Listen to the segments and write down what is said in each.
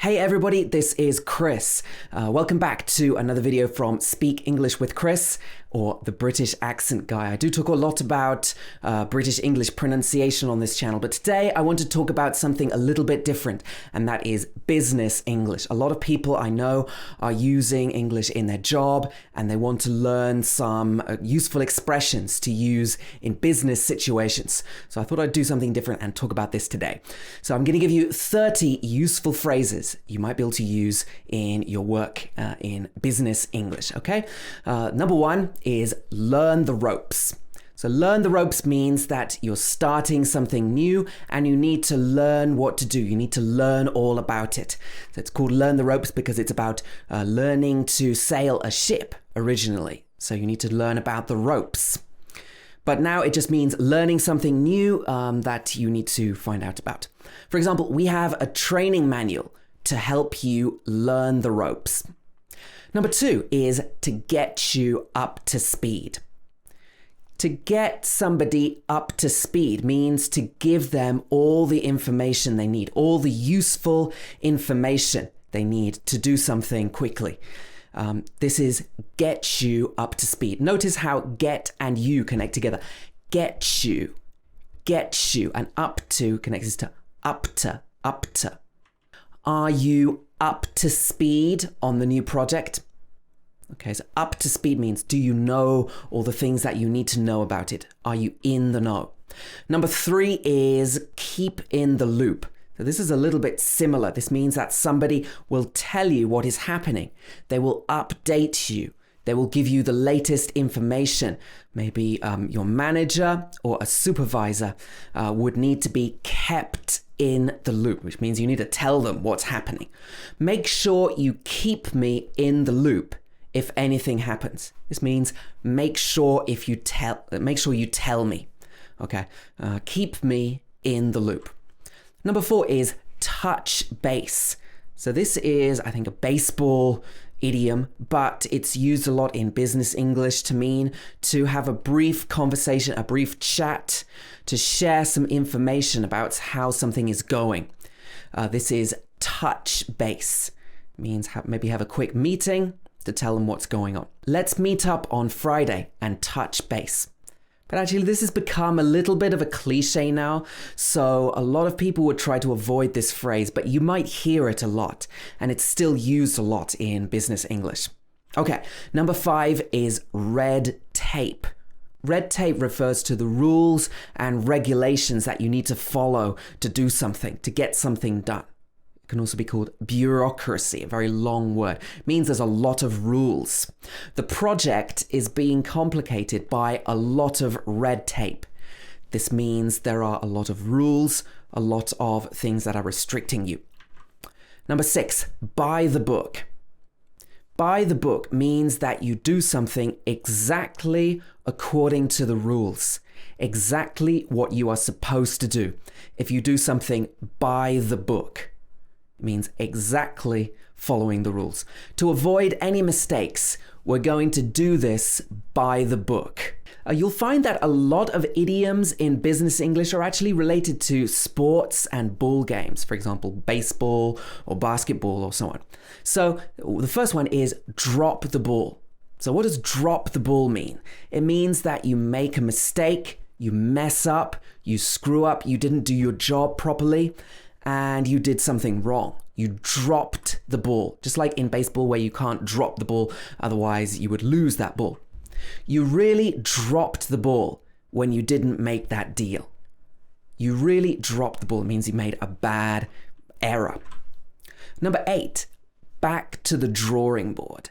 Hey everybody, this is Chris. Welcome back to another video from Speak English with Chris, or the British accent guy. I do talk a lot about British English pronunciation on this channel, but today I want to talk about something a little bit different, and that is business English. A lot of people I know are using English in their job, and they want to learn some useful expressions to use in business situations. So I thought I'd do something different and talk about this today. So I'm going to give you 30 useful phrases you might be able to use in your work in business English, okay? Number one is learn the ropes. So learn the ropes means that you're starting something new and you need to learn what to do. You need to learn all about it. So it's called learn the ropes because it's about learning to sail a ship originally. So you need to learn about the ropes. But now it just means learning something new that you need to find out about. For example, we have a training manual to help you learn the ropes. Number two is to get you up to speed. To get somebody up to speed means to give them all the information they need, all the useful information they need to do something quickly. This is get you up to speed. Notice how get and you connect together. Get you, and up to connects to up to, up to. Are you up to speed on the new project? Okay, so up to speed means do you know all the things that you need to know about it? Are you in the know? Number three is keep in the loop. So this is a little bit similar. This means that somebody will tell you what is happening. They will update you. They will give you the latest information. Maybe your manager or a supervisor would need to be kept in the loop, which means you need to tell them what's happening. Make sure you keep me in the loop if anything happens. This means make sure you tell me. Okay, keep me in the loop. Number four is touch base. So this is, I think, a baseball idiom, but it's used a lot in business English to mean to have a brief conversation, a brief chat, to share some information about how something is going. This is touch base. It means maybe have a quick meeting to tell them what's going on. Let's meet up on Friday and touch base. But actually, this has become a little bit of a cliche now, so a lot of people would try to avoid this phrase, but you might hear it a lot, and it's still used a lot in business English. Okay, number five is red tape. Red tape refers to the rules and regulations that you need to follow to do something, to get something done. It can also be called bureaucracy, a very long word. It means there's a lot of rules. The project is being complicated by a lot of red tape. This means there are a lot of rules, a lot of things that are restricting you. Number six, by the book. By the book means that you do something exactly according to the rules, exactly what you are supposed to do. If you do something by the book, it means exactly following the rules. To avoid any mistakes, we're going to do this by the book. You'll find that a lot of idioms in business English are actually related to sports and ball games, for example, baseball or basketball or so on. So the first one is drop the ball. So what does drop the ball mean? It means that you make a mistake, you mess up, you screw up, you didn't do your job properly, and you did something wrong. You dropped the ball, just like in baseball where you can't drop the ball, otherwise you would lose that ball. You really dropped the ball when you didn't make that deal. You really dropped the ball. It means you made a bad error. Number eight, back to the drawing board.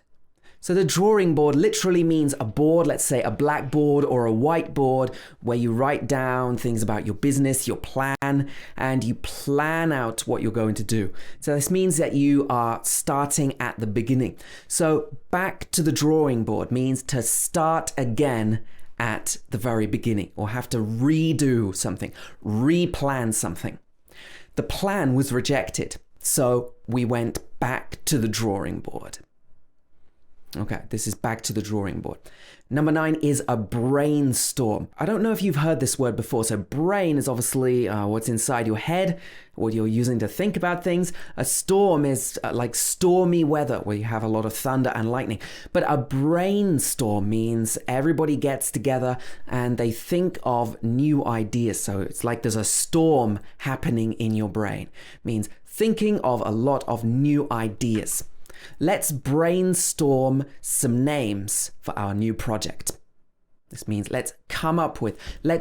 So the drawing board literally means a board, let's say a blackboard or a whiteboard, where you write down things about your business, your plan, and you plan out what you're going to do. So this means that you are starting at the beginning. So back to the drawing board means to start again at the very beginning, or have to redo something, replan something. The plan was rejected, so we went back to the drawing board. Okay, this is back to the drawing board. Number 9 is a brainstorm. I don't know if you've heard this word before. So brain is obviously what's inside your head, what you're using to think about things. A storm is like stormy weather where you have a lot of thunder and lightning. But a brainstorm means everybody gets together and they think of new ideas. So it's like there's a storm happening in your brain. It means thinking of a lot of new ideas. Let's brainstorm some names for our new project. This means let's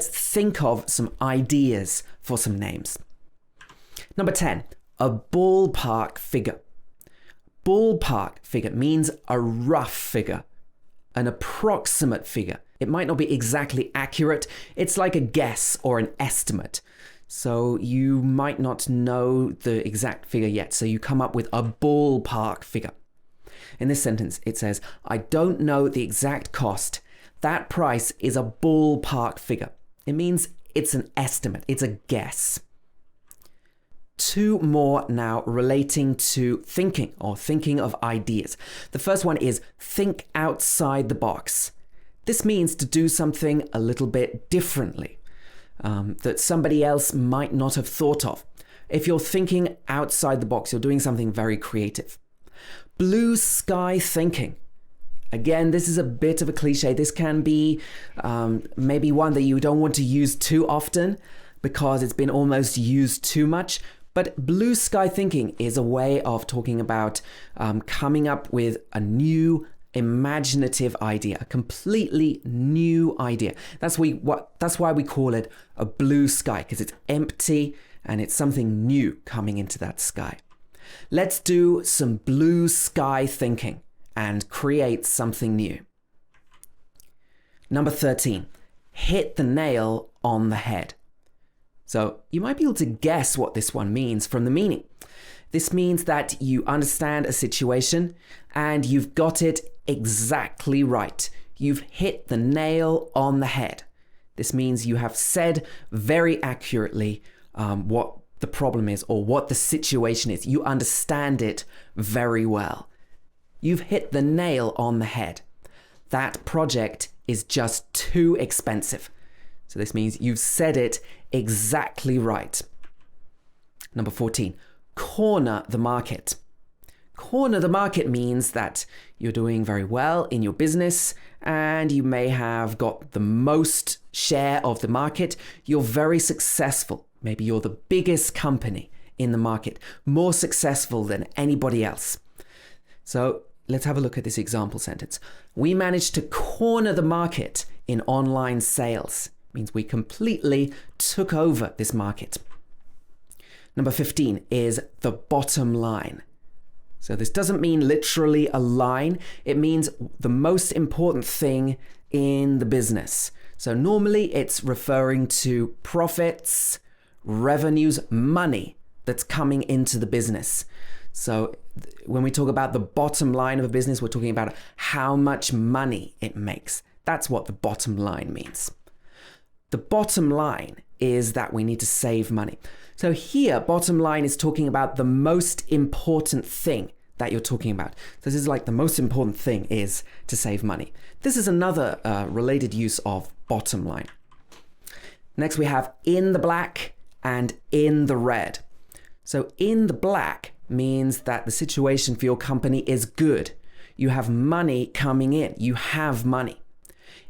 think of some ideas for some names. Number 10, a ballpark figure. Ballpark figure means a rough figure, an approximate figure. It might not be exactly accurate. It's like a guess or an estimate. So you might not know the exact figure yet. So you come up with a ballpark figure. In this sentence, it says, I don't know the exact cost. That price is a ballpark figure. It means it's an estimate. It's a guess. 2 more now relating to thinking or thinking of ideas. The first one is think outside the box. This means to do something a little bit differently. That somebody else might not have thought of. If you're thinking outside the box, you're doing something very creative. Blue sky thinking. Again, this is a bit of a cliche. This can be maybe one that you don't want to use too often because it's been almost used too much. But blue sky thinking is a way of talking about coming up with a new imaginative idea, a completely new idea. That's why we call it a blue sky, because it's empty and it's something new coming into that sky. Let's do some blue sky thinking and create something new. Number 13, hit the nail on the head. So you might be able to guess what this one means from the meaning. This means that you understand a situation and you've got it exactly right. You've hit the nail on the head. This means you have said very accurately what the problem is or what the situation is. You understand it very well. You've hit the nail on the head. That project is just too expensive. So this means you've said it exactly right. Number 14, corner the market. Corner the market means that you're doing very well in your business and you may have got the most share of the market. You're very successful. Maybe you're the biggest company in the market, more successful than anybody else. So let's have a look at this example sentence. We managed to corner the market in online sales. It means we completely took over this market. Number 15 is the bottom line. So this doesn't mean literally a line. It means the most important thing in the business. So normally it's referring to profits, revenues, money that's coming into the business. So when we talk about the bottom line of a business, we're talking about how much money it makes. That's what the bottom line means. The bottom line is that we need to save money. So here, bottom line is talking about the most important thing that you're talking about. So this is like the most important thing is to save money. This is another related use of bottom line. Next, we have in the black and in the red. So in the black means that the situation for your company is good. You have money coming in. You have money.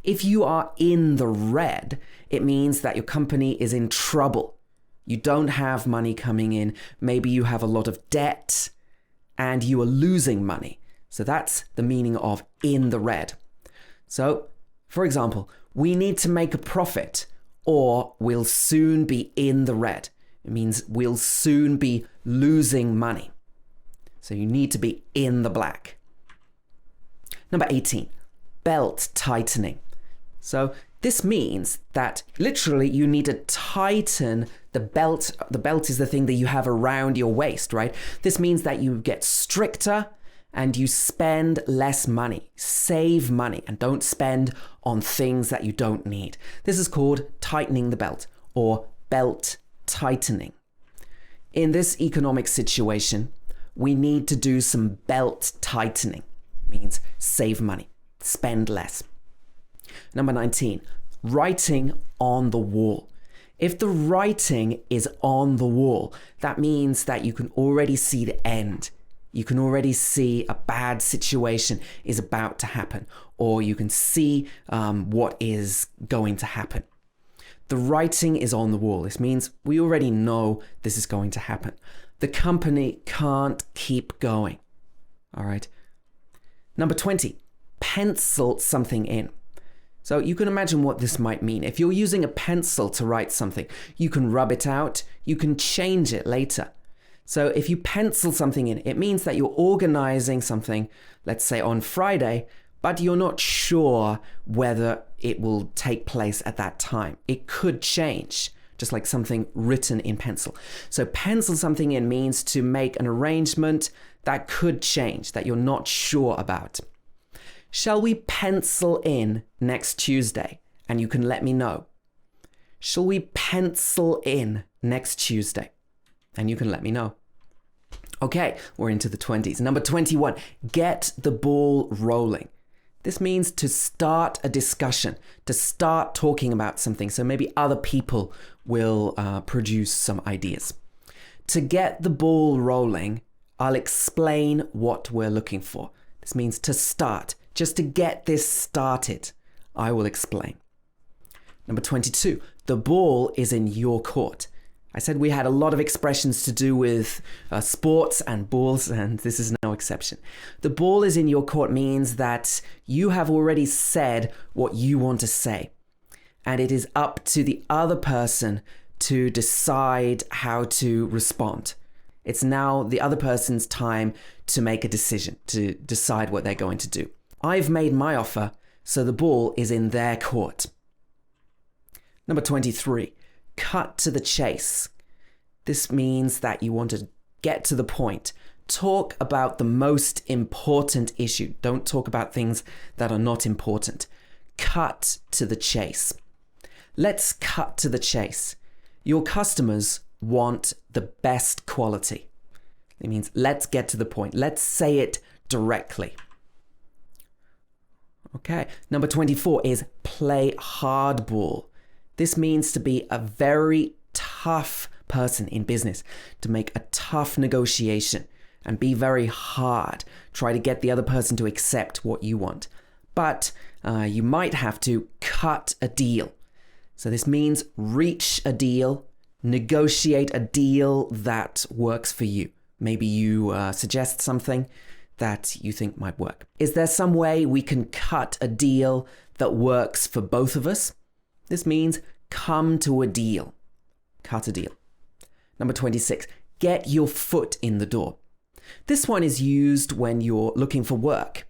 If you are in the red, it means that your company is in trouble. You don't have money coming in. Maybe you have a lot of debt and you are losing money. So that's the meaning of in the red. So, for example, we need to make a profit or we'll soon be in the red. It means we'll soon be losing money. So you need to be in the black. Number 18, belt tightening. So this means that literally you need to tighten the belt. The belt is the thing that you have around your waist, right? This means that you get stricter and you spend less money, save money, and don't spend on things that you don't need. This is called tightening the belt or belt tightening. In this economic situation, we need to do some belt tightening. It means save money, spend less. Number 19, writing on the wall. If the writing is on the wall, that means that you can already see the end. You can already see a bad situation is about to happen, or you can see what is going to happen. The writing is on the wall. This means we already know this is going to happen. The company can't keep going. All right. Number 20, pencil something in. So you can imagine what this might mean. If you're using a pencil to write something, you can rub it out, you can change it later. So if you pencil something in, it means that you're organizing something, let's say on Friday, but you're not sure whether it will take place at that time. It could change, just like something written in pencil. So pencil something in means to make an arrangement that could change, that you're not sure about. Shall we pencil in next Tuesday? And you can let me know. Shall we pencil in next Tuesday? And you can let me know. Okay, we're into the 20s. Number 21, get the ball rolling. This means to start a discussion, to start talking about something. So maybe other people will produce some ideas. To get the ball rolling, I'll explain what we're looking for. This means to start. Just to get this started, I will explain. Number 22, the ball is in your court. I said we had a lot of expressions to do with sports and balls, and this is no exception. The ball is in your court means that you have already said what you want to say, and it is up to the other person to decide how to respond. It's now the other person's time to make a decision, to decide what they're going to do. I've made my offer, so the ball is in their court. Number 23, cut to the chase. This means that you want to get to the point. Talk about the most important issue. Don't talk about things that are not important. Cut to the chase. Let's cut to the chase. Your customers want the best quality. It means let's get to the point. Let's say it directly. Okay, number 24 is play hardball. This means to be a very tough person in business, to make a tough negotiation and be very hard. Try to get the other person to accept what you want. But you might have to cut a deal. So this means reach a deal, negotiate a deal that works for you. Maybe you suggest something that you think might work. Is there some way we can cut a deal that works for both of us? This means come to a deal. Cut a deal. Number 26, get your foot in the door. This one is used when you're looking for work.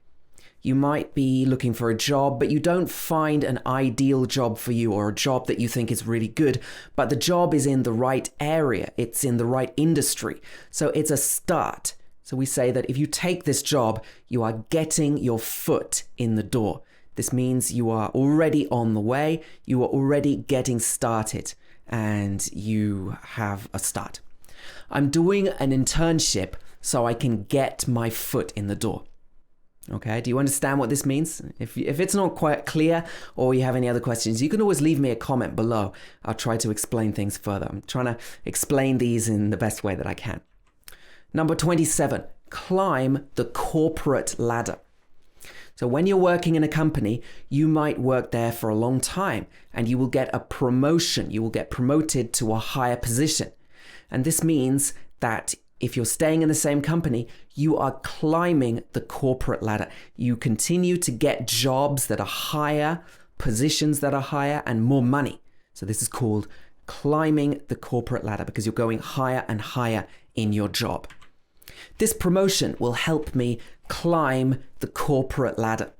You might be looking for a job, but you don't find an ideal job for you or a job that you think is really good, but the job is in the right area. It's in the right industry. So it's a start. So we say that if you take this job, you are getting your foot in the door. This means you are already on the way, you are already getting started, and you have a start. I'm doing an internship so I can get my foot in the door. Okay, do you understand what this means? If it's not quite clear or you have any other questions, you can always leave me a comment below. I'll try to explain things further. I'm trying to explain these in the best way that I can. Number 27, climb the corporate ladder. So when you're working in a company, you might work there for a long time and you will get a promotion. You will get promoted to a higher position. And this means that if you're staying in the same company, you are climbing the corporate ladder. You continue to get jobs that are higher, positions that are higher, and more money. So this is called climbing the corporate ladder because you're going higher and higher in your job. This promotion will help me climb the corporate ladder.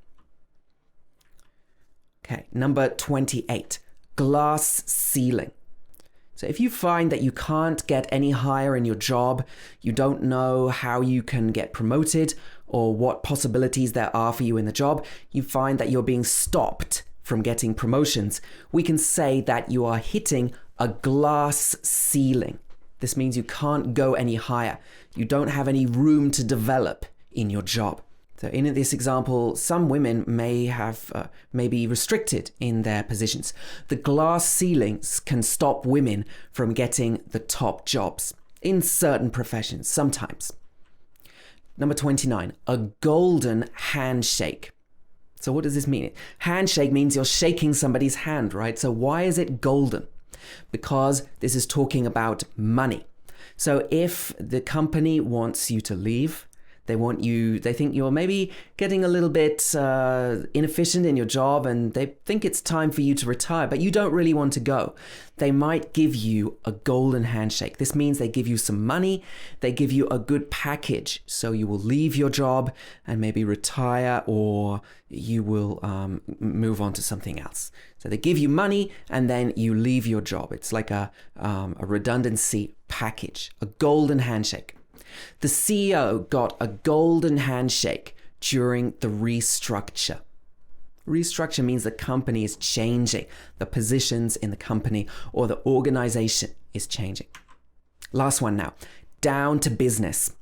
Okay, number 28, glass ceiling. So if you find that you can't get any higher in your job, you don't know how you can get promoted or what possibilities there are for you in the job, you find that you're being stopped from getting promotions, we can say that you are hitting a glass ceiling. This means you can't go any higher. You don't have any room to develop in your job. So in this example, some women may be restricted in their positions. The glass ceilings can stop women from getting the top jobs in certain professions, sometimes. Number 29, a golden handshake. So what does this mean? Handshake means you're shaking somebody's hand, right? So why is it golden? Because this is talking about money. So if the company wants you to leave, they think you're maybe getting a little bit inefficient in your job and they think it's time for you to retire, but you don't really want to go. They might give you a golden handshake. This means they give you some money, they give you a good package, so you will leave your job and maybe retire, or you will move on to something else. So they give you money and then you leave your job. It's like a redundancy package, a golden handshake. The CEO got a golden handshake during the restructure. Restructure means the company is changing. The positions in the company or the organization is changing. Last one now. Down to business.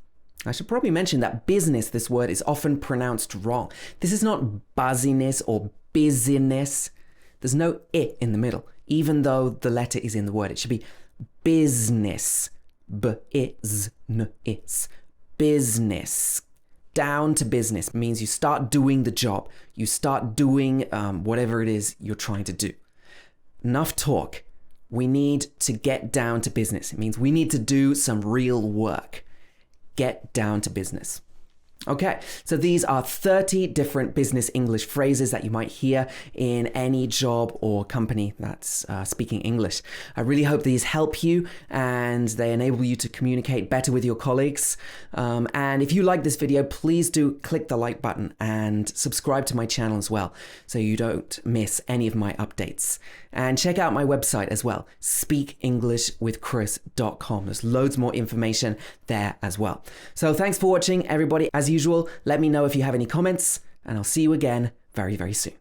I should probably mention that business, this word, is often pronounced wrong. This is not buzziness or busyness. There's no I in the middle, even though the letter is in the word. It should be business. B-I-Z-N-I-S. Business. Down to business means you start doing the job. You start doing whatever it is you're trying to do. Enough talk. We need to get down to business. It means we need to do some real work. Get down to business. Okay, so these are 30 different business English phrases that you might hear in any job or company that's speaking English. I really hope these help you and they enable you to communicate better with your colleagues. And if you like this video, please do click the like button and subscribe to my channel as well, so you don't miss any of my updates. And check out my website as well, speakenglishwithchris.com. There's loads more information there as well. So thanks for watching, everybody. As usual, let me know if you have any comments, and I'll see you again very, very soon.